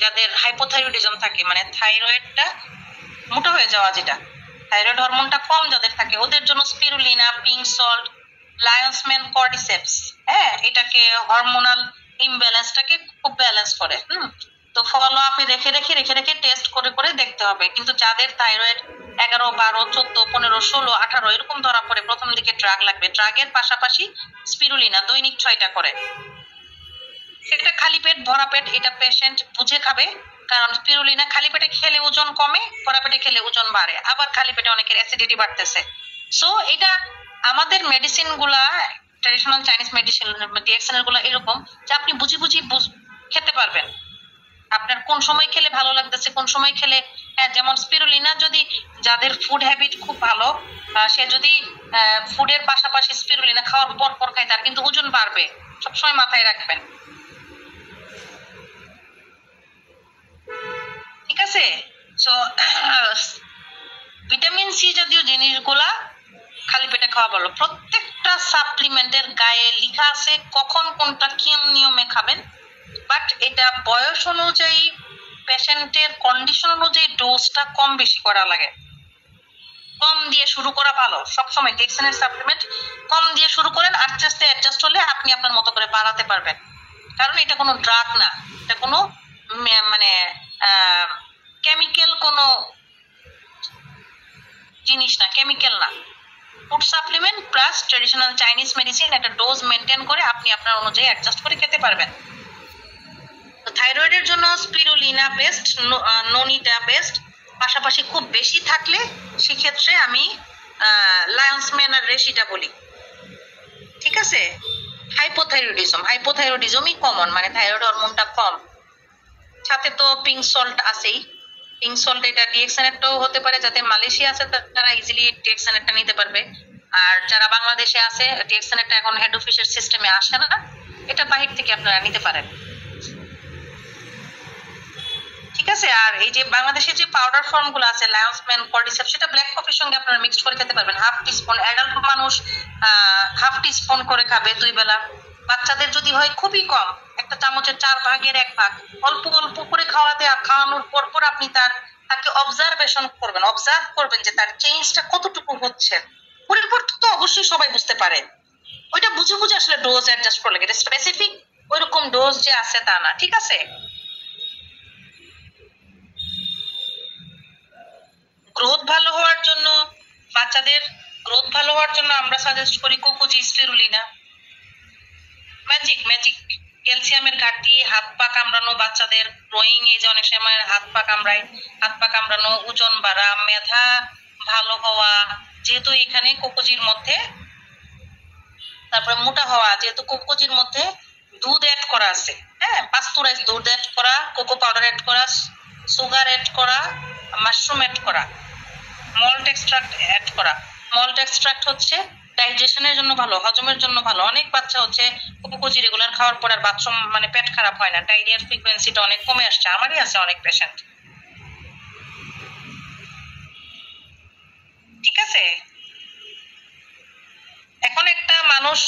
যাদের হাইপোথাইরয়েডিজম থাকে, মানে থাইরয়েডটা মোটা হয়ে যাওয়া, যেটা থাইরয়েড হরমোনটা কম যাদের থাকে, ওদের জন্য spirulina, pink salt, Lions man cordyceps, হ্যাঁ, এটাকে হরমোনাল ইমব্যালেন্সটাকে খুব ব্যালেন্স করে। তো ফলো আপে রেখে রেখে রেখে রেখে টেস্ট করে করে দেখতে হবে। কিন্তু যাদের থাইরয়েড 11, 12, 14, 15, 16, 18 এরকম ধরা পড়ে, প্রথম দিকে ড্রাগ লাগবে। ড্রাগের পাশাপাশি স্পিরুলিনা দৈনিক 6টা করে। সেটা খালি পেট ভরা পেট, এটা পেশেন্ট বুঝে খাবে। কারণ স্পিরুলিনা খালি পেটে খেলে ওজন কমে, ভরা পেটে খেলে ওজন বাড়ে, আবার খালি পেটে অনেকের অ্যাসিডিটি বাড়তেছে। সো এটা আমাদের মেডিসিন গুলা, ট্রেডিশনাল চাইনিজ মেডিসিন ডিএক্সএন গুলো এরকম যে আপনি বুঝি বুঝি খেতে পারবেন। আপনার কোন সময় খেলে ভালো লাগতেছে, কোন সময় খেলে, যেমন স্পিরুলিনা যদি যাদের ফুড হ্যাবিট খুব ভালো, সে যদি ফুডের পাশাপাশি স্পিরুলিনা খাওয়ার পর পর খায়, তার কিন্তু ওজন বাড়বে, সবসময় মাথায় রাখবেন। ঠিক আছে? সো ভিটামিন সি জাতীয় জিনিসগুলা খালি পেটে খাওয়া ভালো। প্রত্যেকটা সাপ্লিমেন্টের গায়ে লেখা আছে কখন কোনটা কি নিয়মে খাবেন, বাট এটা বয়স অনুযায়ী, পেশেন্টের কন্ডিশন অনুযায়ী ডোজটা কম বেশি করা লাগে। কম দিয়ে শুরু করা ভালো সবসময়। ডিএক্সএনের সাপ্লিমেন্ট কম দিয়ে শুরু করেন, আস্তে আস্তে অ্যাডজাস্ট হলে আপনি আপনার মতো করে বাড়াতে পারবেন। কারণ এটা কোনো ড্রাগ না, এটা কোনো মানে কেমিক্যাল কোনো জিনিস না, কেমিক্যাল না। Food supplement plus traditional Chinese medicine, একটা ডোজ মেনটেন করে আপনি আপনার অনুযায়ী অ্যাডজাস্ট করে খেতে পারবেন। থাইরয়েডের জন্য স্পিরুলিনা বেস্ট, ননিটা বেস্ট। পাশাপাশি খুব বেশি থাকলে সেক্ষেত্রে আমি লায়ন্স ম্যান আর রেশিটা বলি। ঠিক আছে? হাইপোথাইরয়েডিজমই কমন, মানে থাইরয়েড হরমোনটা কম। সাথে তো পিঙ্ক সল্ট আছেই। পিঙ্ক সল্ট এটা ডিএক্সএনেরটাও হতে পারে, যাতে মালয়েশিয়া আছে তারা ইজিলি ডিএক্সএনেরটা নিতে পারবে। আর যারা বাংলাদেশে আছে, ডিএক্সএনেরটা এখন হেড অফিসের সিস্টেমে আসে না, এটা বাহির থেকে আপনারা নিতে পারেন। ঠিক আছে? আর এই যে বাংলাদেশে যে পাউডার ফর্ম গুলো আছে, লায়ন্স ম্যান কর্ডিসেপ, সেটা ব্ল্যাক কফির সঙ্গে আপনারা মিক্সড করে খেতে পারবেন। হাফ টিস্পুন, অ্যাডাল্ট মানুষ হাফ টিস্পুন করে খাবে 2 বেলা। বাচ্চাদের যদি হয় খুবই কম, একটা চামচের 4 ভাগের 1 ভাগ, অল্প অল্প করে খাওয়ানোর পর পর আপনি তাকে অবজারভেশন করবেন, অবজার্ভ করবেন যে তার চেঞ্জটা কতটুকু হচ্ছে। পরের পর তো অবশ্যই সবাই বুঝতে পারে, ওইটা বুঝে বুঝে আসলে ডোজ অ্যাডজাস্ট করলে, এটা স্পেসিফিক ওইরকম ডোজ যে আছে তা না। ঠিক আছে? গ্রোথ ভালো হওয়ার জন্য, বাচ্চাদের গ্রোথ ভালো হওয়ার জন্য আমরা সাজেস্ট করি কোকোজি, স্পিরুলিনা, ম্যাজিক। ক্যালসিয়ামের ঘাটতি, হাত পা কামড়ানো, বাচ্চাদের গ্রোয়িং এজে অনেক সময় হাত পা কামড়ায়, হাত পা কামড়ানো, ওজন বাড়া, মেধা ভালো হওয়া, যেহেতু এখানে কোকোজির মধ্যে, তারপরে মোটা হওয়া, যেহেতু কোকোজির মধ্যে দুধ অ্যাড করা আছে, হ্যাঁ, পাস্তুরাইজ দুধ অ্যাড করা, কোকো পাউডার অ্যাড করা, সুগার অ্যাড করা, মাশরুম অ্যাড করা, মল্ট এক্সট্রাক্ট অ্যাড করা। মল্ট এক্সট্রাক্ট হচ্ছে ডাইজেশনের জন্য ভালো, হজমের জন্য ভালো। অনেক বাচ্চা হচ্ছে কোকোজি রেগুলার খাওয়ার পর আর বাথরুম মানে পেট খারাপ হয় না, ডায়রিয়ার ফ্রিকোয়েন্সিটা অনেক কমে আসছে, আমারই আছে অনেক পেশেন্ট। ঠিক আছে? এখন একটা মানুষ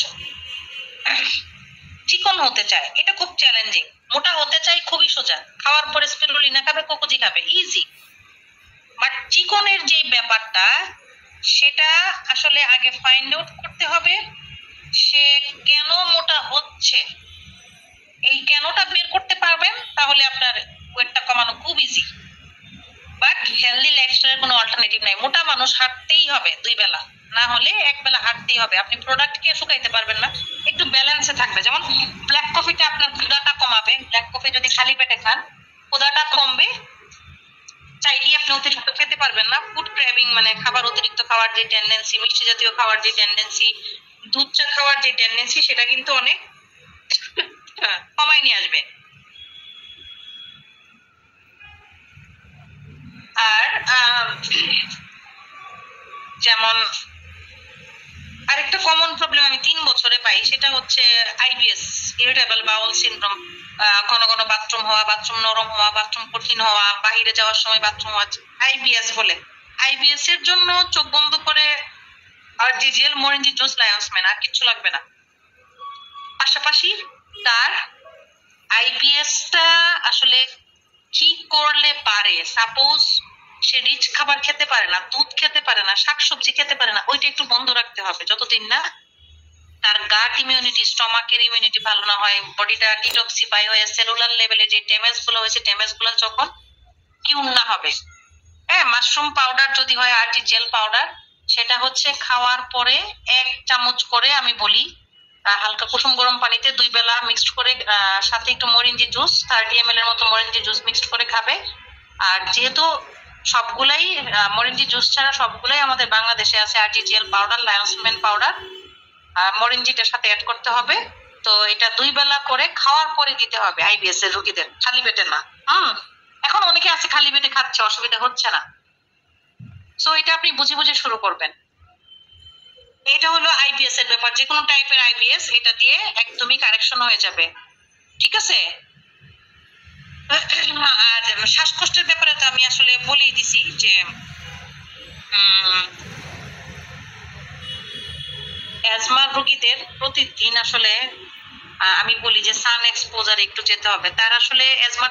চিকন হতে চায়, এটা খুব চ্যালেঞ্জিং। মোটা হতে চাই খুবই সোজা, খাওয়ার পরে স্পিরুলিনা খাবে, কোকোজি খাবে, ইজি। বাট চিকনের যে ব্যাপারটা, সেটা আসলে আগে ফাইন্ড আউট করতে হবে সে কেন মোটা হচ্ছে। এই কেনটা বের করতে পারবেন, তাহলে আপনার ওয়েটটা কমানো খুব ইজি। বাট হেলদি লাইফস্টাইলের কোনো অল্টারনেটিভ নাই। মোটা মানুষ হাঁটতেই হবে 2 বেলা, না হলে 1 বেলা হাঁটতেই হবে। আপনি প্রোডাক্টকে শুকাইতে পারবেন না, একটু ব্যালেন্সে থাকবে। যেমন ব্ল্যাক কফিটা আপনার ক্ষুধাটা কমাবে, ব্ল্যাক কফি যদি খালি পেটে খান ক্ষুধাটা কমবে। চাইলেই আপনি অতিরিক্ত খেতে পারবেন না। ফুড ক্র্যাভিং মানে খাবার অতিরিক্ত খাওয়ার যে টেন্ডেন্সি, মিষ্টি জাতীয় খাওয়ার যে টেন্ডেন্সি, দুধ চা খাওয়ার যে টেন্ডেন্সি, সেটা কিন্তু অনেক কমায় নিয়ে আসবে। আর যেমন আরেকটা কমন প্রবলেম আমি 3 বছরে পাই, সেটা হচ্ছে আইবিএস, ইরিটেবল বাউল সিনড্রোম। ঘন ঘন বাথরুম হওয়া, বাথরুম নরম হওয়া, বাথরুম কঠিন হওয়া, বাহিরে যাওয়ার সময় বাথরুম হওয়া, আইবিএস বলে। আইবিএস এর জন্য চোখ বন্ধ করে আর জিজিএল, মরিনজি জুস, লায়ন্সম্যান, আর কিচ্ছু লাগবে না। পাশাপাশি তার আইবিএসটা আসলে কি করলে পারে? সাপোজ সে রিচ খাবার খেতে পারে না, দুধ খেতে পারে না, শাকসবজি খেতে পারে না, ওইটা একটু বন্ধ রাখতে হবে যতদিন না তার গাট ইমিউনিটি, স্টমাকের ইমিউনিটি ভালো না হয়, বডিটা ডিটক্সিফাই হয়ে সেলুলার লেভেলে যে ড্যামেজ গুলো হয়েছে ড্যামেজ গুলো যখন কিউর না হবে। হ্যাঁ, মাশরুম পাউডার যদি হয়, আর্টিজেল পাউডার, সেটা হচ্ছে খাওয়ার পরে 1 চামচ করে আমি বলি হালকা কুসুম গরম পানিতে 2 বেলা মিক্সড করে, সাথে একটু মরিঞ্জি জুস 30 ml এর মতো মরিঞ্জি জুস মিক্সড করে খাবে। আর যেহেতু সবগুলাই মরিঞ্জি জুস ছাড়া সবগুলাই আমাদের বাংলাদেশে আছে, আর্টিজিএল পাউডার, লায়ন্সম্যান পাউডার, মরিঞ্জিটার সাথে অ্যাড করতে হবে। তো এটা 2 বেলা করে খাওয়ার পরে দিতে হবে আইবিএস এর রোগীদের, খালি পেটে না। এখন অনেকে আছে খালি পেটে খাচ্ছে, অসুবিধা হচ্ছে না। সো এটা আপনি বুঝে বুঝে শুরু করবেন। এটা হলো আইবিএস এর ব্যাপার, যে কোনো টাইপের আইবিএস এটা দিয়ে একদমই কারেকশন হয়ে যাবে, ঠিক আছে? আর শ্বাসকষ্টের ব্যাপারে তো আমি আসলে বলেই দিছি যে অ্যাজমার রোগীদের প্রতিদিন আসলে আমি বলি যে সান এক্সপোজার একটু যেতে হবে, তার আসলে অ্যাজমা